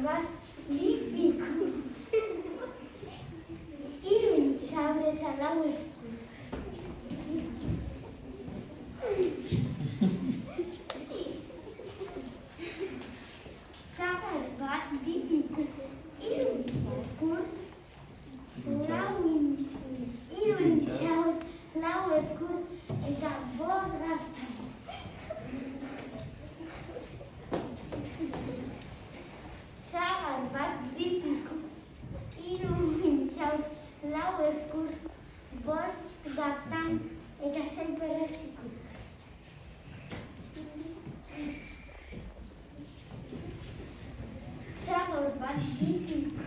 bat lipiku. Hiru intxaur eta lau esku. Sagar bat lipiku. Hiru eskur. Hiru intxaur, lau eskur eta bost gazta. Sagar bat lipiku. Hiru intxaur, lau eskur, bost gaztan eta sei perrexiko. Sagar bat lipiku.